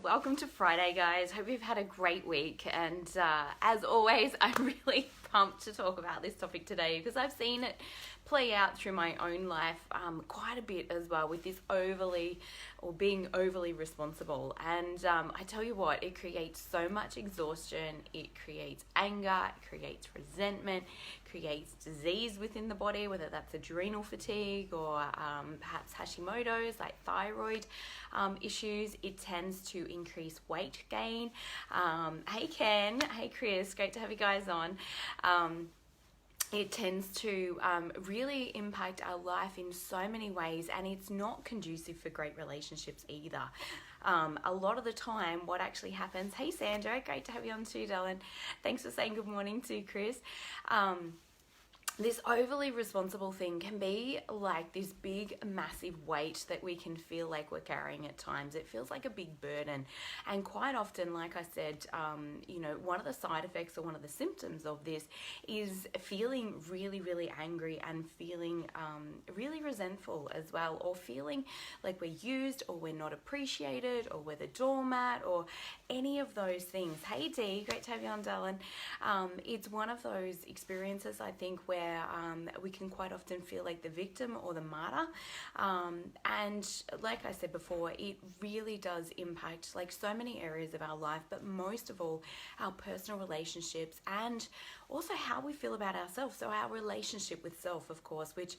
Welcome to Friday, guys. Hope you've had a great week. And as always, I'm really pumped to talk about this topic today because I've seen it play out through my own life quite a bit as well with this being overly responsible. And I tell you what, it creates so much exhaustion. It creates anger, it creates resentment, creates disease within the body, whether that's adrenal fatigue or perhaps Hashimoto's, like thyroid issues. It tends to increase weight gain. Hey Ken, hey Chris, great to have you guys on. It tends to really impact our life in so many ways, and it's not conducive for great relationships either. A lot of the time what actually happens, hey Sandra, great to have you on too, darling. Thanks for saying good morning to Chris. This overly responsible thing can be like this big, massive weight that we can feel like we're carrying at times. It feels like a big burden. And quite often, like I said, one of the side effects or one of the symptoms of this is feeling really, really angry and feeling really resentful as well, or feeling like we're used or we're not appreciated or we're the doormat or any of those things. Hey Dee, great to have you on, darling. It's one of those experiences, I think, where we can quite often feel like the victim or the martyr, and like I said before, it really does impact like so many areas of our life, but most of all our personal relationships and also how we feel about ourselves. So our relationship with self, of course, which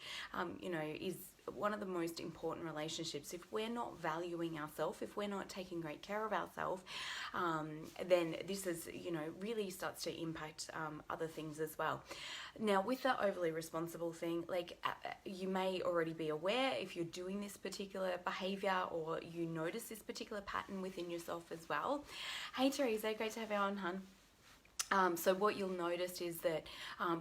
is one of the most important relationships. If we're not valuing ourselves, if we're not taking great care of ourselves, then this is, really starts to impact other things as well. Now, with the overly responsible thing, you may already be aware if you're doing this particular behavior or you notice this particular pattern within yourself as well. Hey Teresa, great to have you on, hun. So what you'll notice is that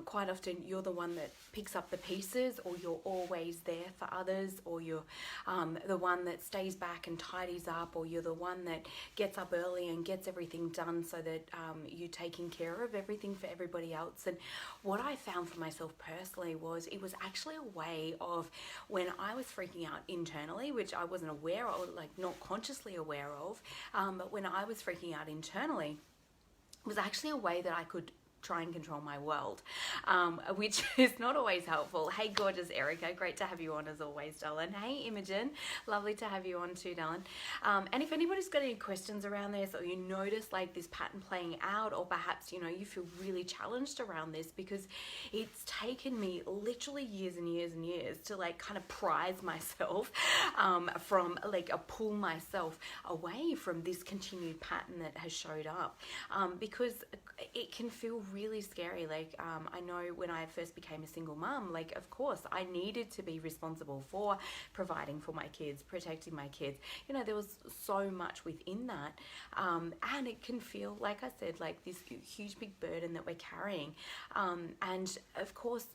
quite often you're the one that picks up the pieces, or you're always there for others, or you're the one that stays back and tidies up, or you're the one that gets up early and gets everything done so that you're taking care of everything for everybody else. And what I found for myself personally was it was actually a way of, when I was freaking out internally, which I wasn't aware of, not consciously aware of, but when I was freaking out internally, was actually a way that I could try and control my world, which is not always helpful. Hey, gorgeous Erica, great to have you on as always, darling. Hey, Imogen, lovely to have you on too, darling. And if anybody's got any questions around this, or you notice this pattern playing out, or perhaps, you feel really challenged around this, because it's taken me literally years and years and years to kind of prize myself from pull myself away from this continued pattern that has showed up, because it can feel really scary. I know when I first became a single mum, of course I needed to be responsible for providing for my kids, protecting my kids. There was so much within that, and it can feel, like I said, like this huge big burden that we're carrying, and of course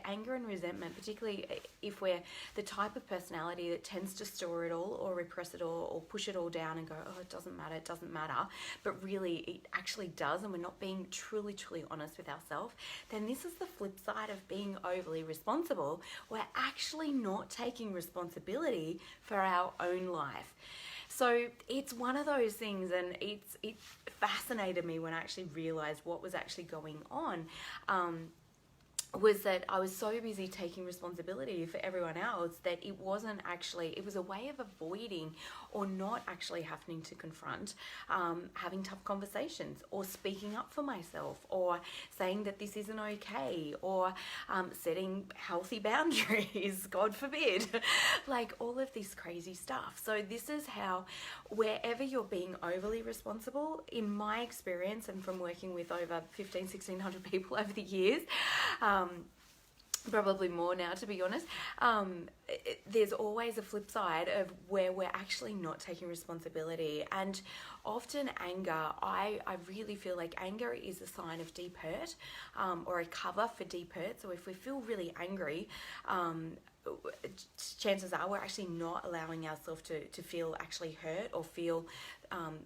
anger and resentment, particularly if we're the type of personality that tends to store it all or repress it all or push it all down and go, oh, it doesn't matter, but really it actually does, and we're not being truly honest with ourselves, then this is the flip side of being overly responsible. We're actually not taking responsibility for our own life. So it's one of those things, and it fascinated me when I actually realized what was actually going on. Was that I was so busy taking responsibility for everyone else that it wasn't actually, it was a way of avoiding or not actually having to confront having tough conversations, or speaking up for myself, or saying that this isn't okay, or setting healthy boundaries, God forbid, all of this crazy stuff. So this is how, wherever you're being overly responsible, in my experience and from working with over 1,600 people over the years, probably more now, to be honest, there's always a flip side of where we're actually not taking responsibility. And often anger, I really feel like anger is a sign of deep hurt, or a cover for deep hurt. So if we feel really angry, chances are we're actually not allowing ourselves to feel actually hurt or feel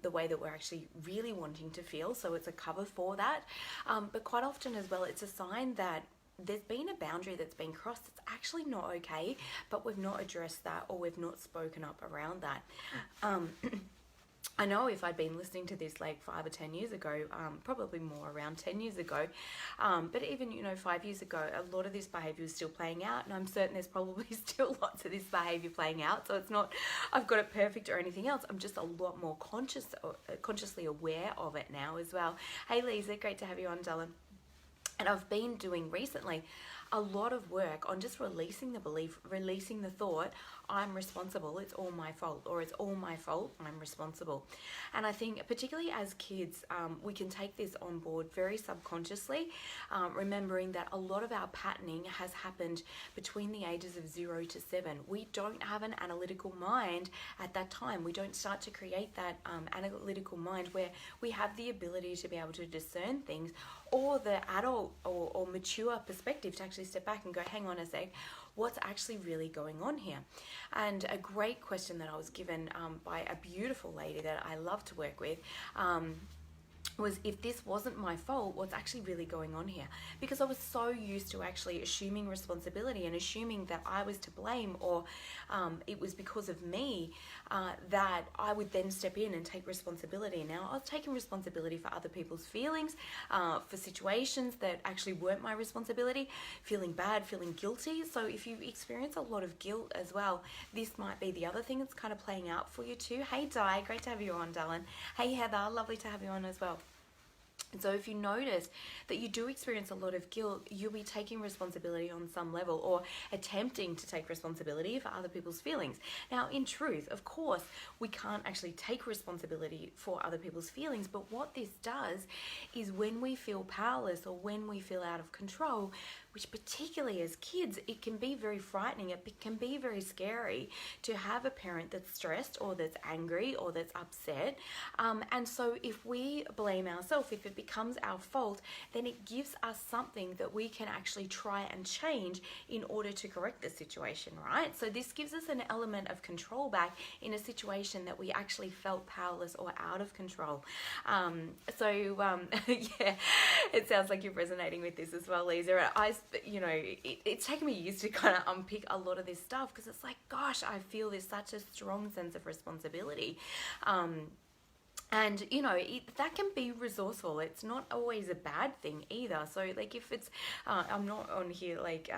the way that we're actually really wanting to feel. So it's a cover for that. But quite often as well, it's a sign that there's been a boundary that's been crossed. It's actually not okay, but we've not addressed that, or we've not spoken up around that. I know if I'd been listening to this like 5 or 10 years ago, probably more around 10 years ago, but even, 5 years ago, a lot of this behavior is still playing out, and I'm certain there's probably still lots of this behavior playing out. So it's not, I've got it perfect or anything else. I'm just a lot more consciously aware of it now as well. Hey Lisa, great to have you on, darling. And I've been doing recently a lot of work on just releasing the belief, releasing the thought, I'm responsible, it's all my fault, or it's all my fault, I'm responsible. And I think particularly as kids, we can take this on board very subconsciously, remembering that a lot of our patterning has happened between the ages of 0 to 7. We don't have an analytical mind at that time. We don't start to create that analytical mind where we have the ability to be able to discern things, or the adult or mature perspective to actually step back and go, hang on a sec, what's actually really going on here? And a great question that I was given by a beautiful lady that I love to work with was, if this wasn't my fault, what's actually really going on here? Because I was so used to actually assuming responsibility and assuming that I was to blame, or it was because of me, that I would then step in and take responsibility. Now, I was taking responsibility for other people's feelings, for situations that actually weren't my responsibility, feeling bad, feeling guilty. So if you experience a lot of guilt as well, this might be the other thing that's kind of playing out for you too. Hey Di, great to have you on, darling. Hey Heather, lovely to have you on as well. And so if you notice that you do experience a lot of guilt, you'll be taking responsibility on some level, or attempting to take responsibility for other people's feelings. Now, in truth, of course, we can't actually take responsibility for other people's feelings, but what this does is, when we feel powerless or when we feel out of control, which particularly as kids, it can be very frightening. It can be very scary to have a parent that's stressed or that's angry or that's upset. And so if we blame ourselves, if it becomes our fault, then it gives us something that we can actually try and change in order to correct the situation, right? So this gives us an element of control back in a situation that we actually felt powerless or out of control. Yeah, it sounds like you're resonating with this as well, Lisa. It's taken me years to kind of unpick a lot of this stuff, because it's like, gosh, I feel there's such a strong sense of responsibility. And, that can be resourceful. It's not always a bad thing either. So, like, if it's, I'm not on here, like,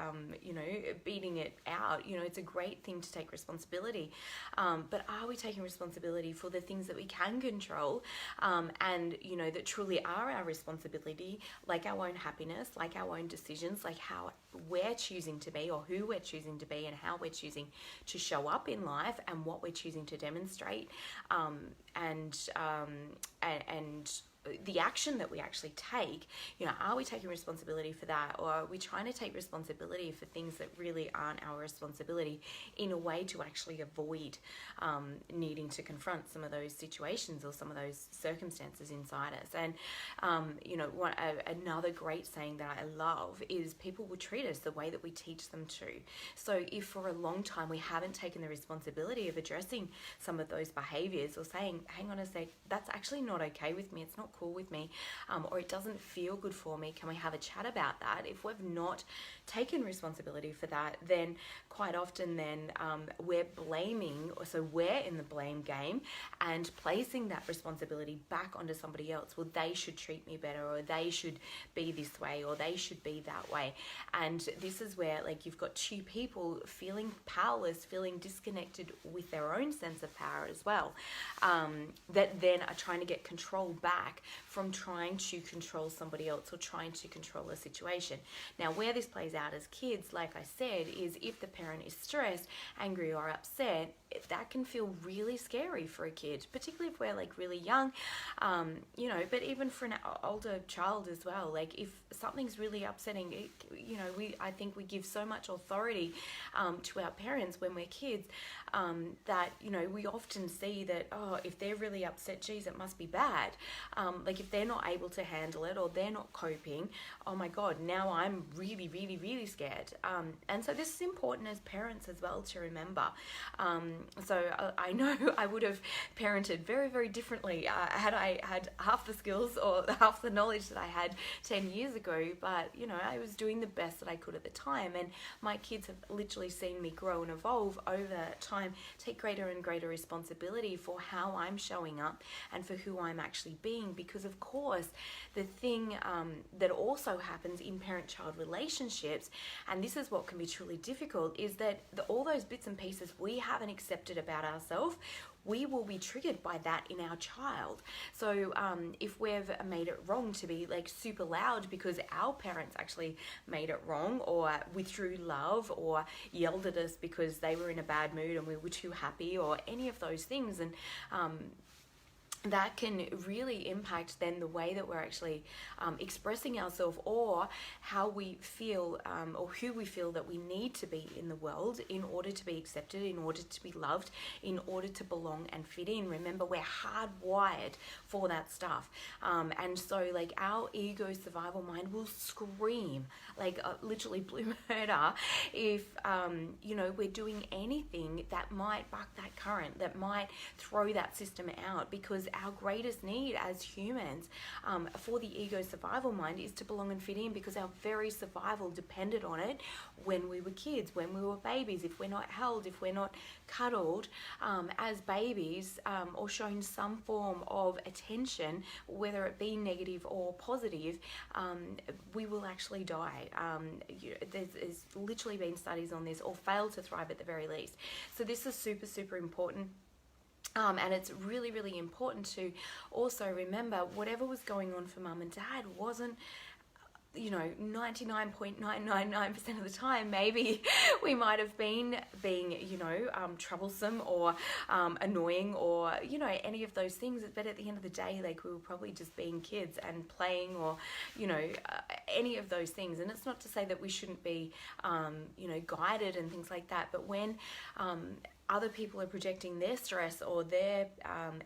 beating it out. It's a great thing to take responsibility. But are we taking responsibility for the things that we can control, and, that truly are our responsibility, like our own happiness, like our own decisions, like how we're choosing to be, or who we're choosing to be, and how we're choosing to show up in life, and what we're choosing to demonstrate, and the action that we actually take, are we taking responsibility for that? Or are we trying to take responsibility for things that really aren't our responsibility, in a way to actually avoid needing to confront some of those situations or some of those circumstances inside us? And, another great saying that I love is, people will treat us the way that we teach them to. So if for a long time we haven't taken the responsibility of addressing some of those behaviors, or saying, hang on a sec, that's actually not okay with me, it's not cool with me, or it doesn't feel good for me, can we have a chat about that? If we've not taken responsibility for that, then quite often we're blaming, or so we're in the blame game, and placing that responsibility back onto somebody else. Well, they should treat me better, or they should be this way, or they should be that way. And this is where, like, you've got two people feeling powerless, feeling disconnected with their own sense of power as well, that then are trying to get control back from trying to control somebody else, or trying to control a situation. Now, where this plays out as kids, like I said, is if the parent is stressed, angry, or upset, that can feel really scary for a kid, particularly if we're like really young, but even for an older child as well. Like, if something's really upsetting, I think we give so much authority to our parents when we're kids, that, we often see that, if they're really upset, geez, it must be bad. Like, if they're not able to handle it, or they're not coping, oh my God, now I'm really, really, really scared. And so this is important as parents as well to remember. So I know I would have parented very, very differently had I had half the skills or half the knowledge that I had 10 years ago. But, you know, I was doing the best that I could at the time. And my kids have literally seen me grow and evolve over time, take greater and greater responsibility for how I'm showing up and for who I'm actually being. Because, of course, the thing that also happens in parent-child relationships, and this is what can be truly difficult, is that all those bits and pieces we haven't accepted about ourselves, we will be triggered by that in our child. So if we've made it wrong to be like super loud because our parents actually made it wrong, or withdrew love, or yelled at us because they were in a bad mood and we were too happy, or any of those things, and that can really impact then the way that we're actually expressing ourselves, or how we feel, or who we feel that we need to be in the world in order to be accepted, in order to be loved, in order to belong and fit in. Remember, we're hardwired for that stuff. And so like our ego survival mind will scream like literally blue murder if, you know, we're doing anything that might buck that current, that might throw that system out, because our greatest need as humans for the ego survival mind is to belong and fit in, because our very survival depended on it when we were kids, when we were babies. If we're not held, if we're not cuddled as babies, or shown some form of attention, whether it be negative or positive, we will actually die. There's literally been studies on this, or fail to thrive at the very least. So this is super, super important. And it's really, really important to also remember whatever was going on for mum and dad wasn't, you know, 99.999% of the time, maybe we might have been being, you know, troublesome or annoying, or, you know, any of those things. But at the end of the day, like, we were probably just being kids and playing, or, you know, any of those things. And it's not to say that we shouldn't be, you know, guided and things like that. But when other people are projecting their stress or their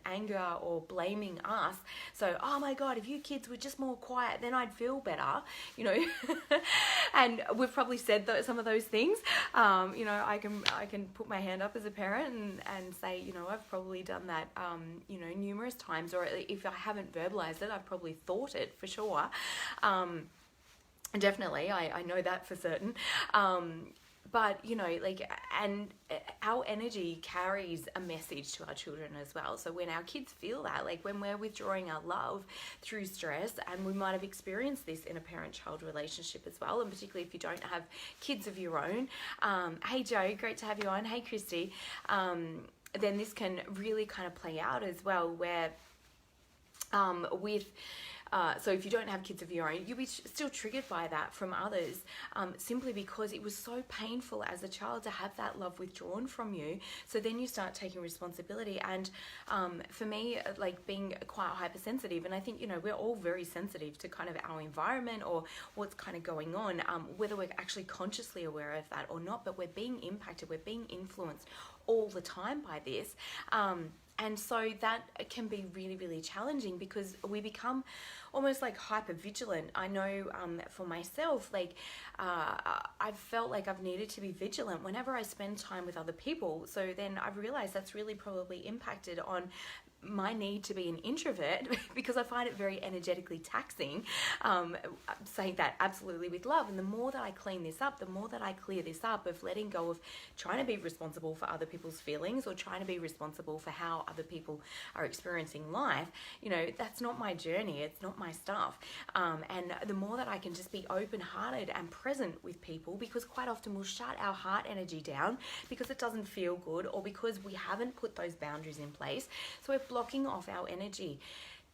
anger or blaming us, so, oh my God, if you kids were just more quiet, then I'd feel better, you know. And we've probably said some of those things. You know, I can put my hand up as a parent and say, you know, I've probably done that, you know, numerous times, or if I haven't verbalized it, I've probably thought it for sure. Definitely, I know that for certain. But, you know, like, and our energy carries a message to our children as well. So when our kids feel that, like when we're withdrawing our love through stress, and we might have experienced this in a parent-child relationship as well, and particularly if you don't have kids of your own. Hey, Joe, great to have you on. Hey, Christy. Then this can really kind of play out as well, where so if you don't have kids of your own, you'll be still triggered by that from others, simply because it was so painful as a child to have that love withdrawn from you. So then you start taking responsibility. And for me, like, being quite hypersensitive, and I think, you know, we're all very sensitive to kind of our environment or what's kind of going on, whether we're actually consciously aware of that or not, but we're being impacted, we're being influenced all the time by this. And so that can be really, really challenging, because we become almost like hyper vigilant. I know for myself, like I've felt like I've needed to be vigilant whenever I spend time with other people. So then I've realized that's really probably impacted on my need to be an introvert, because I find it very energetically taxing. I'm saying that absolutely with love. And the more that I clean this up, the more that I clear this up of letting go of trying to be responsible for other people's feelings, or trying to be responsible for how other people are experiencing life, you know, that's not my journey. It's not my stuff. And the more that I can just be open-hearted and present with people, because quite often we'll shut our heart energy down because it doesn't feel good, or because we haven't put those boundaries in place. So we're blocking off our energy.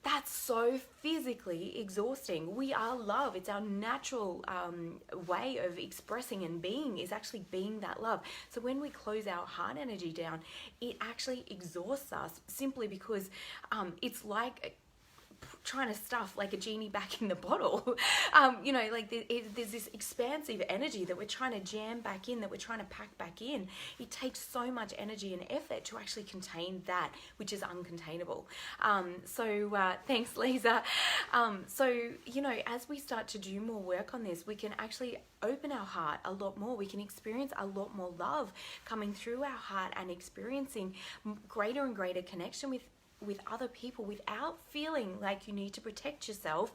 That's so physically exhausting. We are love. It's our natural way of expressing and being, is actually being that love. So when we close our heart energy down, it actually exhausts us, simply because it's like trying to stuff like a genie back in the bottle. You know, like there's this expansive energy that we're trying to jam back in, that we're trying to pack back in. It takes so much energy and effort to actually contain that which is uncontainable. Thanks, Lisa. So, you know, as we start to do more work on this, we can actually open our heart a lot more. We can experience a lot more love coming through our heart and experiencing greater and greater connection with other people without feeling like you need to protect yourself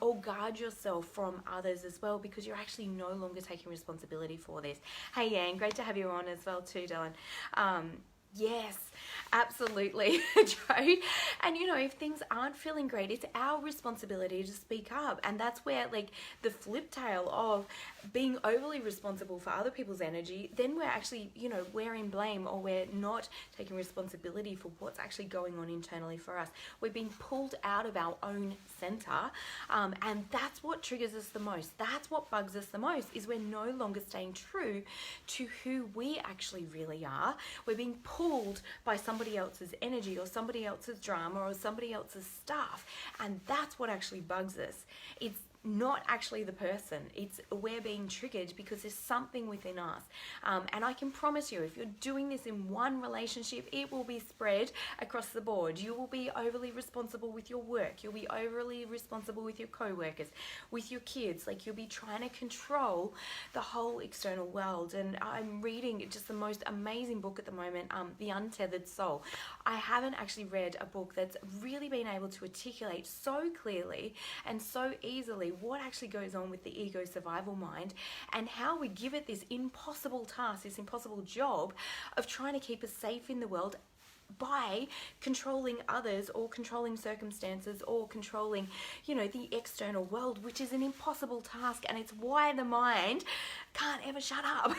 or guard yourself from others as well, because you're actually no longer taking responsibility for this. Hey Yang, great to have you on as well too, Dylan. Yes, absolutely, Joe. And you know, if things aren't feeling great, it's our responsibility to speak up. And that's where, like, the flip tail of being overly responsible for other people's energy, then we're actually, you know, we're in blame, or we're not taking responsibility for what's actually going on internally for us. We're being pulled out of our own center, and that's what triggers us the most. That's what bugs us the most, is we're no longer staying true to who we actually really are. We're being pulled by somebody else's energy or somebody else's drama or somebody else's stuff, and that's what actually bugs us. It's not actually the person. It's we're being triggered because there's something within us. And I can promise you, if you're doing this in one relationship, it will be spread across the board. You will be overly responsible with your work. You'll be overly responsible with your co-workers, with your kids. Like, you'll be trying to control the whole external world. And I'm reading just the most amazing book at the moment, The Untethered Soul. I haven't actually read a book that's really been able to articulate so clearly and so easily what actually goes on with the ego survival mind, and how we give it this impossible task, this impossible job of trying to keep us safe in the world by controlling others or controlling circumstances or controlling, you know, the external world, which is an impossible task. And it's why the mind can't ever shut up.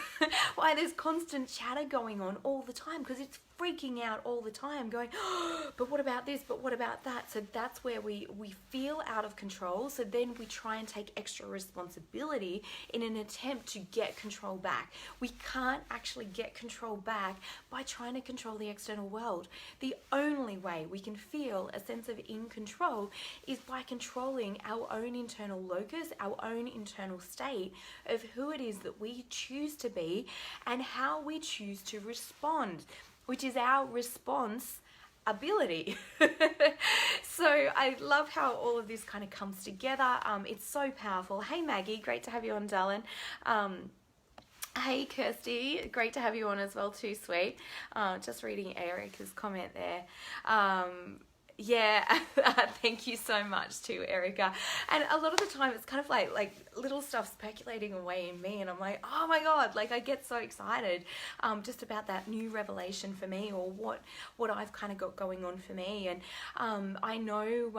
Why there's constant chatter going on all the time, because it's freaking out all the time, going, oh, but what about this, but what about that? So that's where we feel out of control. So then we try and take extra responsibility in an attempt to get control back. We can't actually get control back by trying to control the external world. The only way we can feel a sense of in control is by controlling our own internal locus, our own internal state of who it is that we choose to be and how we choose to respond, which is our response ability. So I love how all of this kind of comes together. It's so powerful. Hey Maggie, great to have you on, darling. Hey Kirsty, great to have you on as well too, sweet. Just reading Erica's comment there. Yeah, thank you so much to Erica. And a lot of the time it's kind of like little stuff percolating away in me, and I'm like, oh my God, like I get so excited just about that new revelation for me, or what I've kind of got going on for me. And I know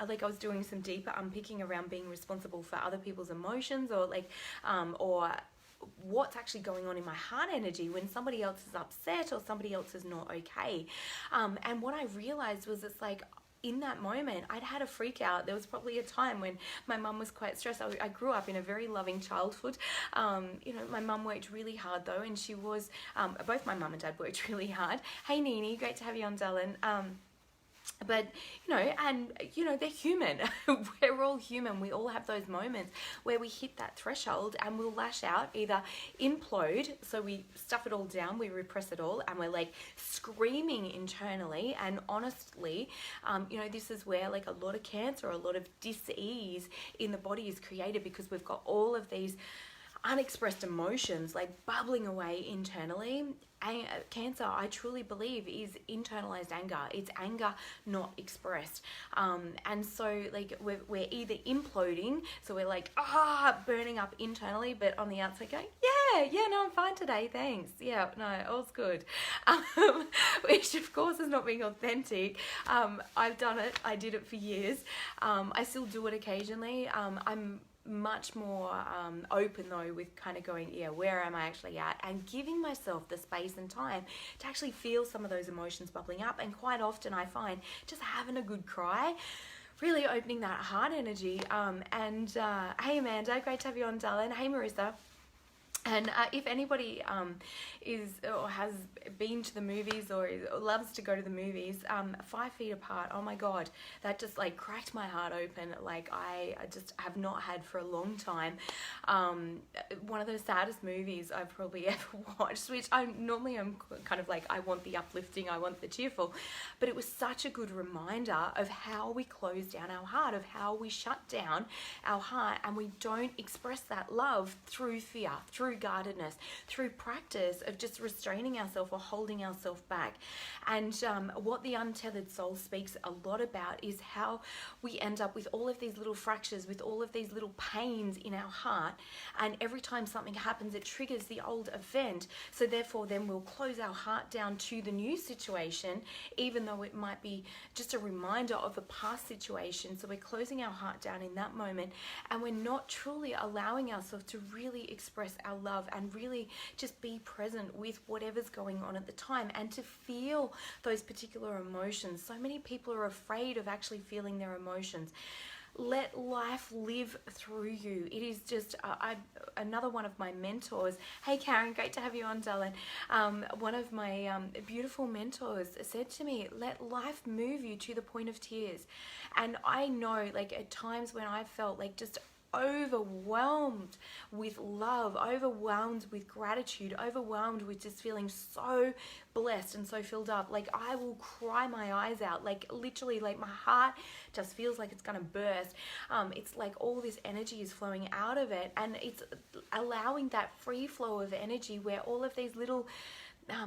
like I was doing some deeper unpicking around being responsible for other people's emotions, or like or what's actually going on in my heart energy when somebody else is upset or somebody else is not okay. And what I realized was, it's like, in that moment, I'd had a freak out. There was probably a time when my mum was quite stressed. I grew up in a very loving childhood. You know, my mum worked really hard though, and she was, both my mum and dad worked really hard. Hey Nini, great to have you on, darling. But, you know, and, you know, they're human. We're all human. We all have those moments where we hit that threshold and we'll lash out, either implode, so we stuff it all down, we repress it all, and we're like screaming internally. And honestly, you know, this is where like a lot of cancer, a lot of dis-ease in the body is created, because we've got all of these unexpressed emotions like bubbling away internally. Cancer, I truly believe, is internalized anger. It's anger not expressed. And so like we're either imploding, so we're like burning up internally, but on the outside going, yeah, no, I'm fine today, thanks. Yeah, no, all's good. Which of course is not being authentic. I've done it. I did it for years. I still do it occasionally. I'm much more open though with kind of going, where am I actually at, and giving myself the space and time to actually feel some of those emotions bubbling up. And quite often I find just having a good cry, really opening that heart energy. Hey Amanda, great to have you on, darling. Hey Marissa. And if anybody is or has been to the movies or loves to go to the movies, 5 Feet Apart, oh my God, that just like cracked my heart open. Like I just have not had for a long time. One of the saddest movies I've probably ever watched, which I normally am kind of like, I want the uplifting, I want the cheerful, but it was such a good reminder of how we close down our heart, of how we shut down our heart, and we don't express that love through fear, through guardedness, through practice of just restraining ourselves or holding ourselves back. And what the Untethered Soul speaks a lot about is how we end up with all of these little fractures, with all of these little pains in our heart, and every time something happens it triggers the old event, so therefore then we'll close our heart down to the new situation, even though it might be just a reminder of a past situation. So we're closing our heart down in that moment, and we're not truly allowing ourselves to really express our love and really just be present with whatever's going on at the time, and to feel those particular emotions. So many people are afraid of actually feeling their emotions. Let life live through you. It is just another one of my mentors. Hey Karen, great to have you on, darling. One of my beautiful mentors said to me, let life move you to the point of tears. And I know, like, at times when I felt like just overwhelmed with love, overwhelmed with gratitude, overwhelmed with just feeling so blessed and so filled up, like I will cry my eyes out, like literally, like my heart just feels like it's gonna burst. It's like all this energy is flowing out of it, and it's allowing that free flow of energy where all of these little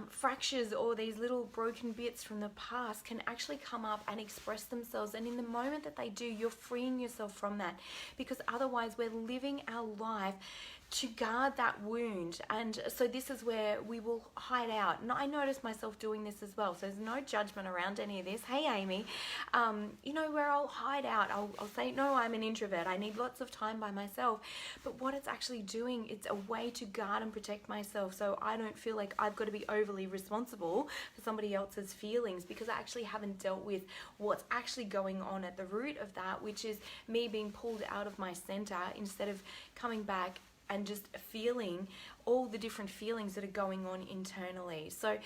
fractures or these little broken bits from the past can actually come up and express themselves. And in the moment that they do, you're freeing yourself from that, because otherwise we're living our life to guard that wound. And so this is where we will hide out. And I notice myself doing this as well, so there's no judgment around any of this. Hey Amy, where I'll hide out, I'll say, no, I'm an introvert, I need lots of time by myself. But what it's actually doing, it's a way to guard and protect myself, so I don't feel like I've got to be overly responsible for somebody else's feelings, because I actually haven't dealt with what's actually going on at the root of that, which is me being pulled out of my center instead of coming back and just feeling all the different feelings that are going on internally. So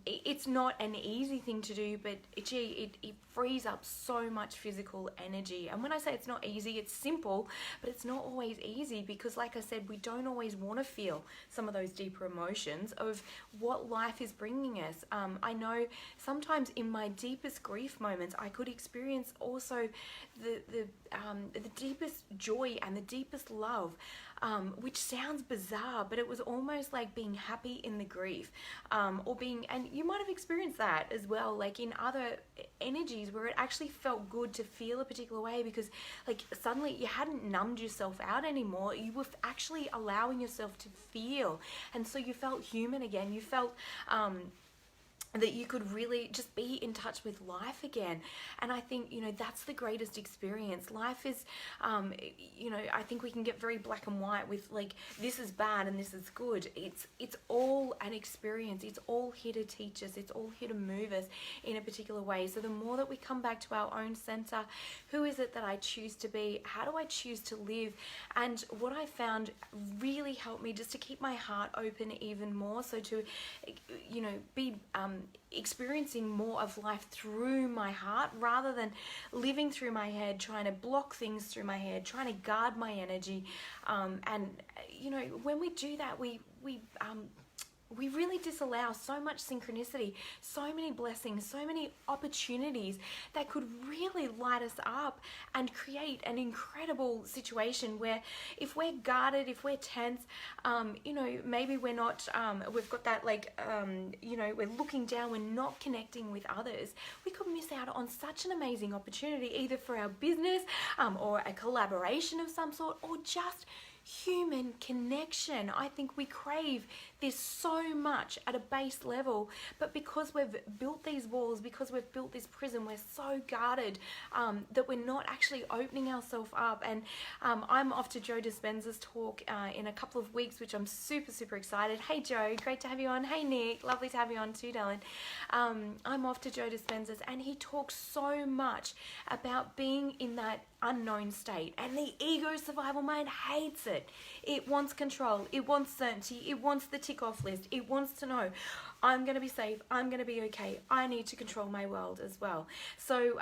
it's not an easy thing to do, but it frees up so much physical energy. And when I say it's not easy, it's simple, but it's not always easy, because like I said, we don't always want to feel some of those deeper emotions of what life is bringing us. I know sometimes in my deepest grief moments, I could experience also the deepest joy and the deepest love, which sounds bizarre, but it was almost like being happy in the grief, or being, and you might have experienced that as well, like in other energies where it actually felt good to feel a particular way, because like suddenly you hadn't numbed yourself out anymore, you were actually allowing yourself to feel, and so you felt human again. You felt that you could really just be in touch with life again. And I think, that's the greatest experience. Life is, I think we can get very black and white with like, this is bad and this is good. It's all an experience. It's all here to teach us. It's all here to move us in a particular way. So the more that we come back to our own center, who is it that I choose to be? How do I choose to live? And what I found really helped me just to keep my heart open even more. So to, be experiencing more of life through my heart, rather than living through my head, trying to block things through my head, trying to guard my energy. And when we do that, we really disallow so much synchronicity, so many blessings, so many opportunities that could really light us up and create an incredible situation where if we're guarded, if we're tense, maybe we're not, we've got that we're looking down, we're not connecting with others, we could miss out on such an amazing opportunity, either for our business or a collaboration of some sort, or just human connection. I think we crave there's so much at a base level, but because we've built these walls, because we've built this prison, we're so guarded that we're not actually opening ourselves up. And I'm off to Joe Dispenza's talk in a couple of weeks, which I'm super excited. Hey Joe, great to have you on. Hey Nick, lovely to have you on too, darling. I'm off to Joe Dispenza's, and he talks so much about being in that unknown state, and the ego survival mind hates it. It wants control, it wants certainty, it wants the tick off list, it wants to know I'm going to be safe, I'm going to be okay, I need to control my world as well. So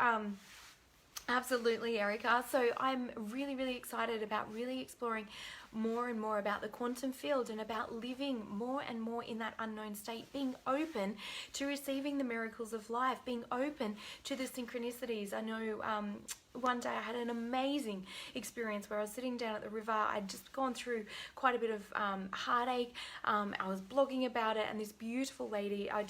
absolutely, Erica. So I'm really excited about really exploring more and more about the quantum field and about living more and more in that unknown state, being open to receiving the miracles of life, being open to the synchronicities. I know one day I had an amazing experience where I was sitting down at the river. I'd just gone through quite a bit of heartache. I was blogging about it, and this beautiful lady, I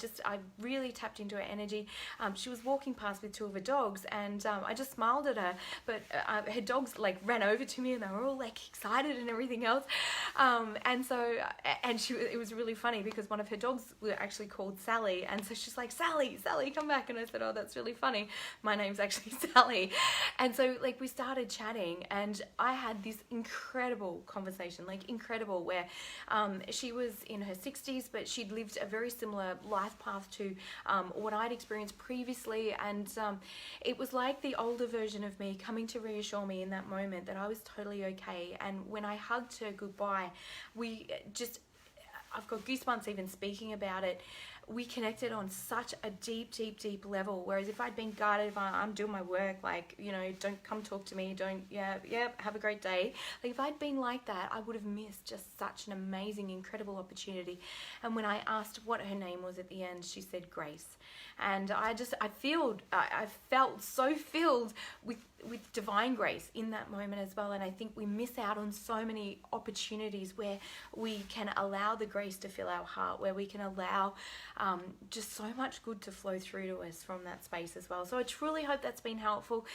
really tapped into her energy. She was walking past with two of her dogs, and I just smiled at her, but her dogs like ran over to me, and they were all like excited and everything else. And so, it was really funny because one of her dogs were actually called Sally, and so she's like, Sally, come back. And I said, oh, that's really funny. My name's actually Sally. And so like we started chatting, and I had this incredible conversation, like incredible, where she was in her 60s, but she'd lived a very similar life path to what I'd experienced previously. And it was like the older version of me coming to reassure me in that moment that I was totally okay. And when I hugged her goodbye, I've got goosebumps even speaking about it. We connected on such a deep level. Whereas if I'd been guarded, if I'm doing my work, like, you know, don't come talk to me, don't, have a great day. Like if I'd been like that, I would have missed just such an amazing, incredible opportunity. And when I asked what her name was at the end, she said Grace. And I felt so filled with divine grace in that moment as well. And I think we miss out on so many opportunities where we can allow the grace to fill our heart, where we can allow just so much good to flow through to us from that space as well. So I truly hope that's been helpful.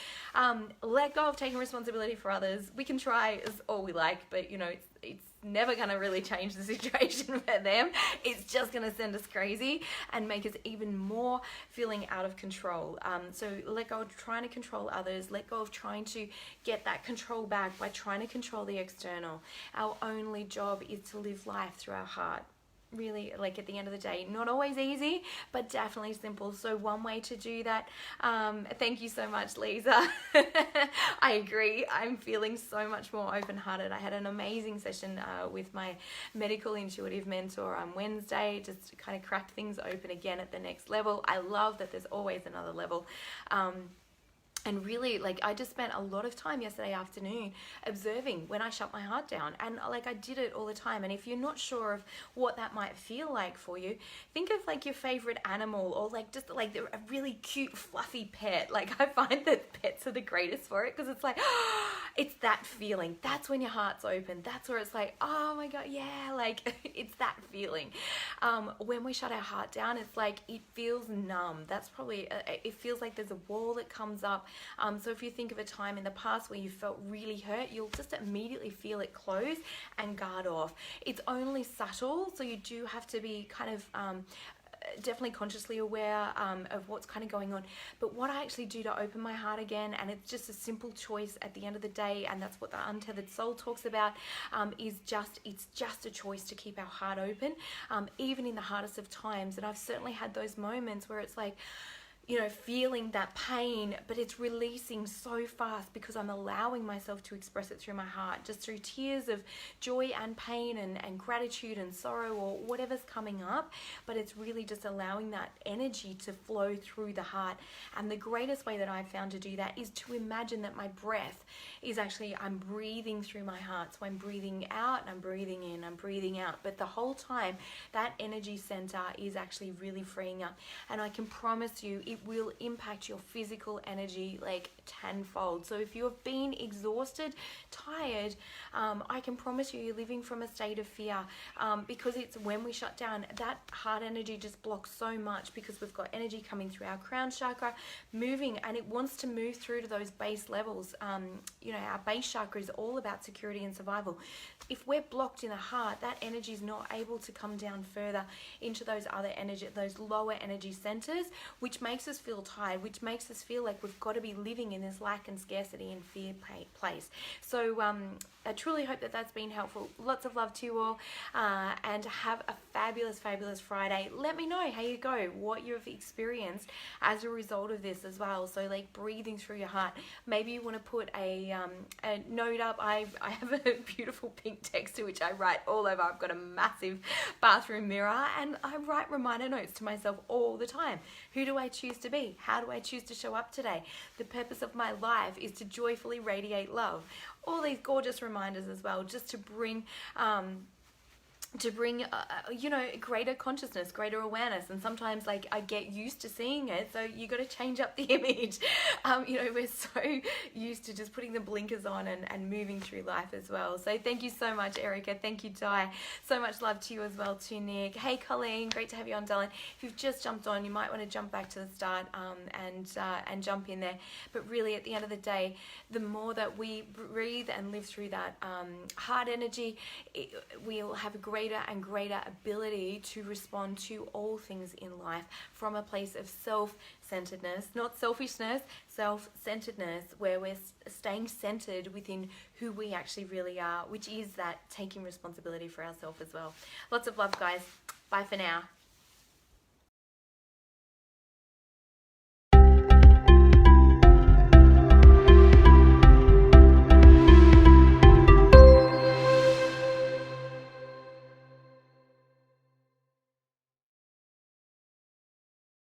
Let go of taking responsibility for others. We can try as all we like, but you know, it's never going to really change the situation for them. It's just going to send us crazy and make us even more feeling out of control. So let go of trying to control others. Let go of trying to get that control back by trying to control the external. Our only job is to live life through our heart. Really, like at the end of the day, not always easy, but definitely simple. So one way to do that, thank you so much, Lisa. I agree. I'm feeling so much more open-hearted. I had an amazing session with my medical intuitive mentor on Wednesday, just to kind of crack things open again at the next level. I love that there's always another level. And really, like, I just spent a lot of time yesterday afternoon observing when I shut my heart down. And like, I did it all the time. And if you're not sure of what that might feel like for you, think of like your favorite animal, or like just like a really cute, fluffy pet. Like, I find that pets are the greatest for it, because it's like, it's that feeling. That's when your heart's open. That's where it's like, oh my God, yeah, like it's that feeling. When we shut our heart down, it's like, it feels numb. That's probably, it feels like there's a wall that comes up. So if you think of a time in the past where you felt really hurt, you'll just immediately feel it close and guard off. It's only subtle, so you do have to be kind of definitely consciously aware of what's kind of going on. But what I actually do to open my heart again, and it's just a simple choice at the end of the day, and that's what the Untethered Soul talks about, it's just a choice to keep our heart open, even in the hardest of times. And I've certainly had those moments where it's like, you know, feeling that pain, but it's releasing so fast because I'm allowing myself to express it through my heart, just through tears of joy and pain and gratitude and sorrow, or whatever's coming up. But it's really just allowing that energy to flow through the heart. And the greatest way that I've found to do that is to imagine that my breath is actually, I'm breathing through my heart. So I'm breathing out and I'm breathing in, I'm breathing out. But the whole time, that energy center is actually really freeing up. And I can promise you, it it will impact your physical energy like tenfold. So if you have been exhausted, tired, I can promise you, you're living from a state of fear, because it's when we shut down, that heart energy just blocks so much, because we've got energy coming through our crown chakra, moving, and it wants to move through to those base levels. You know, our base chakra is all about security and survival. If we're blocked in the heart, that energy is not able to come down further into those other energy, those lower energy centers, which makes us feel tired, which makes us feel like we've got to be living in this lack and scarcity and fear place. So I truly hope that that's been helpful. Lots of love to you all, and have a fabulous Friday. Let me know how you go, what you've experienced as a result of this as well. So like breathing through your heart. Maybe you want to put a note up. I have a beautiful pink text to which I write all over. I've got a massive bathroom mirror, and I write reminder notes to myself all the time. Who do I choose to be? How do I choose to show up today? The purpose of my life is to joyfully radiate love. All these gorgeous reminders as well, just to bring you know, greater consciousness, greater awareness. And sometimes like I get used to seeing it, so you got to change up the image. You know, we're so used to just putting the blinkers on and moving through life as well. So thank you so much, Erica. Thank you, Di. So much love to you as well, to Nick. Hey, Colleen, great to have you on, darling. If you've just jumped on, you might want to jump back to the start, and jump in there. But really, at the end of the day, the more that we breathe and live through that heart energy, we'll have a greater and greater ability to respond to all things in life from a place of self-centeredness, not selfishness, self-centeredness, where we're staying centered within who we actually really are, which is that taking responsibility for ourselves as well. Lots of love, guys. Bye for now.